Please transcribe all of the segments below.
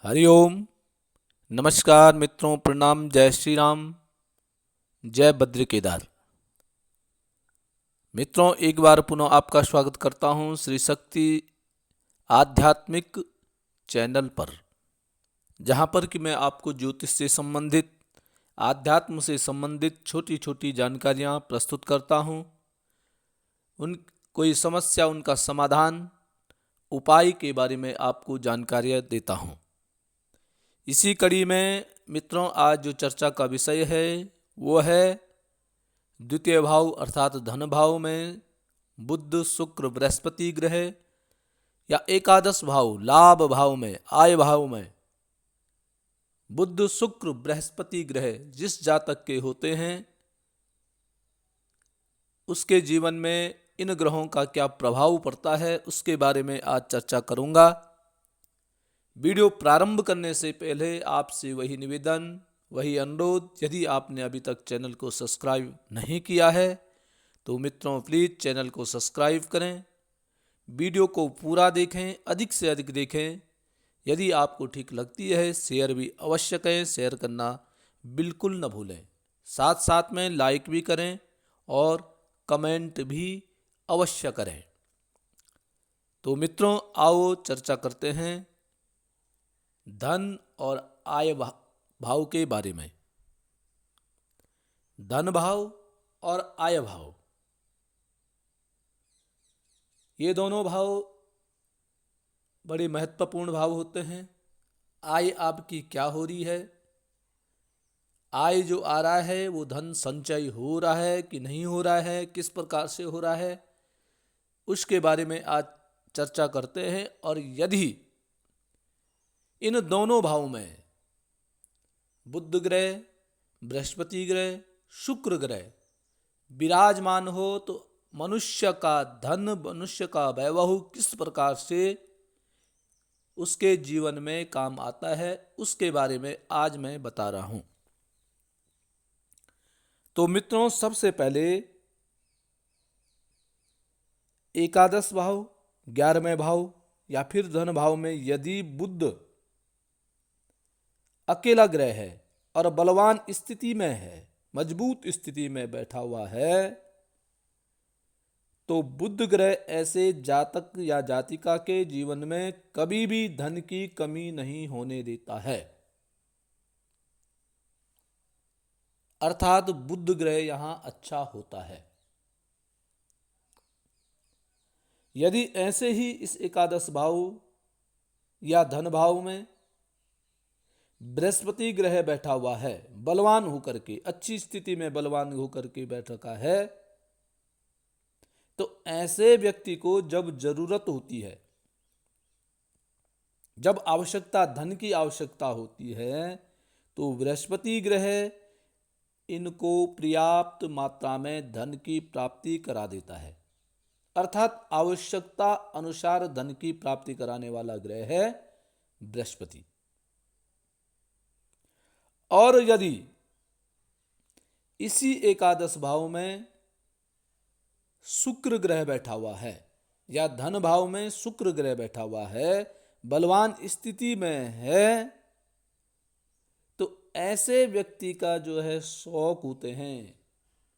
हरिओम। नमस्कार मित्रों, प्रणाम। जय श्री राम, जय बद्री केदार। मित्रों, एक बार पुनः आपका स्वागत करता हूं श्री शक्ति आध्यात्मिक चैनल पर, जहां पर कि मैं आपको ज्योतिष से संबंधित, आध्यात्म से संबंधित छोटी छोटी जानकारियां प्रस्तुत करता हूं। उन कोई समस्या, उनका समाधान, उपाय के बारे में आपको जानकारियां देता हूं। इसी कड़ी में मित्रों, आज जो चर्चा का विषय है वो है द्वितीय भाव अर्थात धन भाव में बुध शुक्र बृहस्पति ग्रह, या एकादश भाव लाभ भाव में आय भाव में बुध शुक्र बृहस्पति ग्रह जिस जातक के होते हैं उसके जीवन में इन ग्रहों का क्या प्रभाव पड़ता है, उसके बारे में आज चर्चा करूंगा। वीडियो प्रारंभ करने से पहले आपसे वही निवेदन, वही अनुरोध, यदि आपने अभी तक चैनल को सब्सक्राइब नहीं किया है तो मित्रों प्लीज़ चैनल को सब्सक्राइब करें, वीडियो को पूरा देखें, अधिक से अधिक देखें। यदि आपको ठीक लगती है शेयर भी अवश्य करें, शेयर करना बिल्कुल न भूलें। साथ साथ में लाइक भी करें और कमेंट भी अवश्य करें। तो मित्रों, आओ चर्चा करते हैं धन और आय भाव के बारे में। धन भाव और आय भाव, ये दोनों भाव बड़े महत्वपूर्ण भाव होते हैं। आय आपकी क्या हो रही है, आय जो आ रहा है वो धन संचय हो रहा है कि नहीं हो रहा है, किस प्रकार से हो रहा है, उसके बारे में आज चर्चा करते हैं। और यदि इन दोनों भाव में बुध ग्रह, बृहस्पति ग्रह, शुक्र ग्रह विराजमान हो तो मनुष्य का धन, मनुष्य का वैभव किस प्रकार से उसके जीवन में काम आता है, उसके बारे में आज मैं बता रहा हूं। तो मित्रों, सबसे पहले एकादश भाव, 11वें भाव या फिर धन भाव में यदि बुध अकेला ग्रह है और बलवान स्थिति में है, मजबूत स्थिति में बैठा हुआ है, तो बुध ग्रह ऐसे जातक या जातिका के जीवन में कभी भी धन की कमी नहीं होने देता है। अर्थात बुध ग्रह यहां अच्छा होता है। यदि ऐसे ही इस एकादश भाव या धन भाव में बृहस्पति ग्रह बैठा हुआ है, बलवान होकर के, अच्छी स्थिति में बलवान होकर के बैठ रखा है, तो ऐसे व्यक्ति को जब जरूरत होती है, जब आवश्यकता, धन की आवश्यकता होती है, तो बृहस्पति ग्रह इनको पर्याप्त मात्रा में धन की प्राप्ति करा देता है। अर्थात आवश्यकता अनुसार धन की प्राप्ति कराने वाला ग्रह है बृहस्पति। और यदि इसी एकादश भाव में शुक्र ग्रह बैठा हुआ है या धन भाव में शुक्र ग्रह बैठा हुआ है, बलवान स्थिति में है, तो ऐसे व्यक्ति का जो है शौक होते हैं,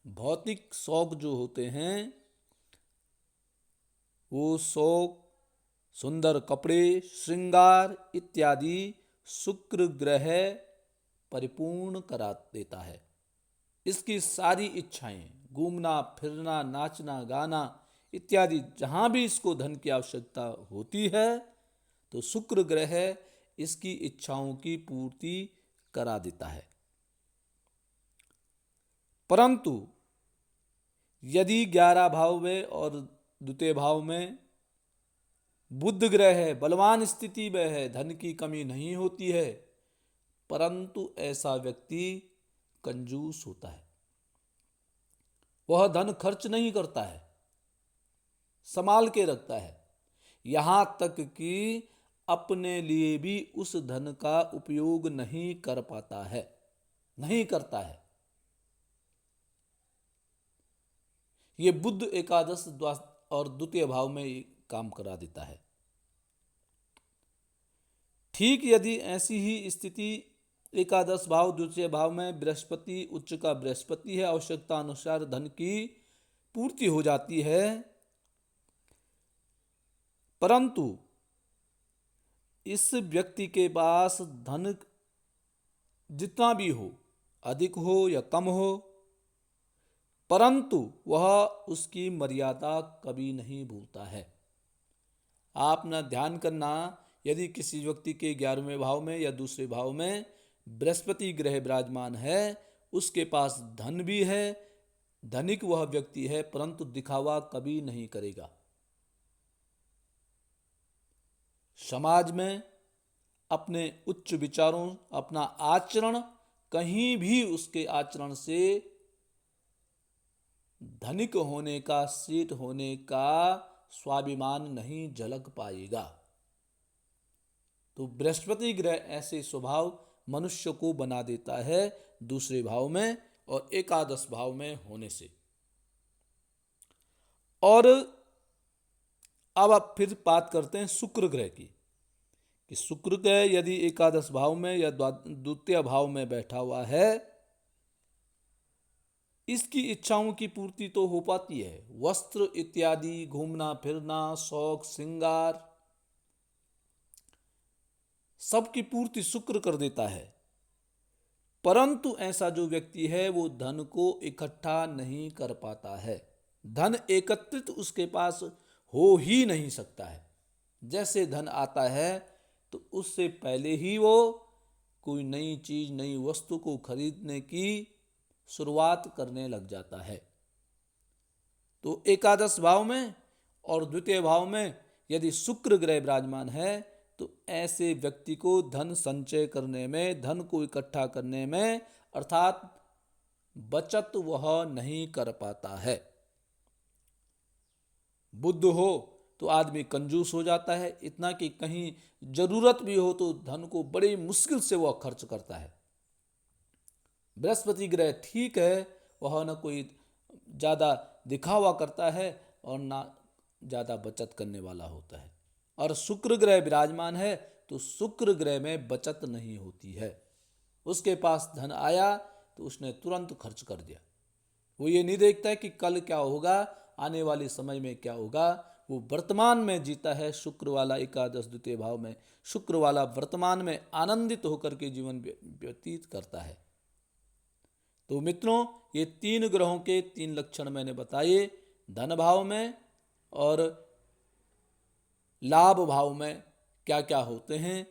भौतिक शौक जो होते हैं, वो शौक सुंदर कपड़े, श्रृंगार इत्यादि शुक्र ग्रह परिपूर्ण करा देता है। इसकी सारी इच्छाएं, घूमना फिरना, नाचना गाना इत्यादि, जहां भी इसको धन की आवश्यकता होती है तो शुक्र ग्रह इसकी इच्छाओं की पूर्ति करा देता है। परंतु यदि 11 भाव में और द्वितीय भाव में बुध ग्रह है, बलवान स्थिति में है, धन की कमी नहीं होती है, परंतु ऐसा व्यक्ति कंजूस होता है। वह धन खर्च नहीं करता है, संभाल के रखता है, यहां तक कि अपने लिए भी उस धन का उपयोग नहीं कर पाता है, नहीं करता है। ये बुध एकादश और द्वितीय भाव में काम करा देता है। ठीक यदि ऐसी ही स्थिति एकादश भाव द्वितीय भाव में बृहस्पति उच्च का बृहस्पति है, आवश्यकता अनुसार धन की पूर्ति हो जाती है, परंतु इस व्यक्ति के पास धन जितना भी हो, अधिक हो या कम हो, परंतु वह उसकी मर्यादा कभी नहीं भूलता है। आप न ध्यान करना, यदि किसी व्यक्ति के 11वें भाव में या दूसरे भाव में बृहस्पति ग्रह विराजमान है, उसके पास धन भी है, धनिक वह व्यक्ति है, परंतु दिखावा कभी नहीं करेगा। समाज में अपने उच्च विचारों, अपना आचरण, कहीं भी उसके आचरण से धनिक होने का, सेठ होने का स्वाभिमान नहीं झलक पाएगा। तो बृहस्पति ग्रह ऐसे स्वभाव मनुष्य को बना देता है दूसरे भाव में और एकादश भाव में होने से। और अब आप फिर बात करते हैं शुक्र ग्रह की, कि शुक्र ग्रह यदि एकादश भाव में या द्वितीय भाव में बैठा हुआ है, इसकी इच्छाओं की पूर्ति तो हो पाती है। वस्त्र इत्यादि, घूमना फिरना, शौक श्रृंगार, सबकी पूर्ति शुक्र कर देता है। परंतु ऐसा जो व्यक्ति है वो धन को इकट्ठा नहीं कर पाता है। धन एकत्रित उसके पास हो ही नहीं सकता है। जैसे धन आता है तो उससे पहले ही वो कोई नई चीज, नई वस्तु को खरीदने की शुरुआत करने लग जाता है। तो एकादश भाव में और द्वितीय भाव में यदि शुक्र ग्रह विराजमान है तो ऐसे व्यक्ति को धन संचय करने में, धन को इकट्ठा करने में, अर्थात बचत वह नहीं कर पाता है। बुद्ध हो तो आदमी कंजूस हो जाता है, इतना कि कहीं जरूरत भी हो तो धन को बड़ी मुश्किल से वह खर्च करता है। बृहस्पति ग्रह ठीक है, वह न कोई ज़्यादा दिखावा करता है और ना ज़्यादा बचत करने वाला होता है। और शुक्र ग्रह विराजमान है तो शुक्र ग्रह में बचत नहीं होती है। उसके पास धन आया तो उसने तुरंत खर्च कर दिया। वो ये नहीं देखता है कि कल क्या होगा, आने वाले समय में क्या होगा। वो वर्तमान में जीता है। शुक्र वाला एकादश द्वितीय भाव में, शुक्र वाला वर्तमान में आनंदित होकर के जीवन व्यतीत करता है। तो मित्रों, ये 3 ग्रहों के 3 लक्षण मैंने बताए, धन भाव में और लाभ भाव में क्या क्या होते हैं।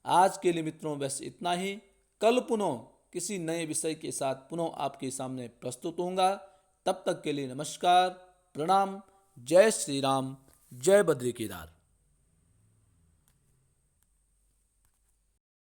आज के लिए मित्रों बस इतना ही। कल पुनः किसी नए विषय के साथ पुनः आपके सामने प्रस्तुत होऊंगा। तब तक के लिए नमस्कार, प्रणाम, जय श्री राम, जय बद्री केदार।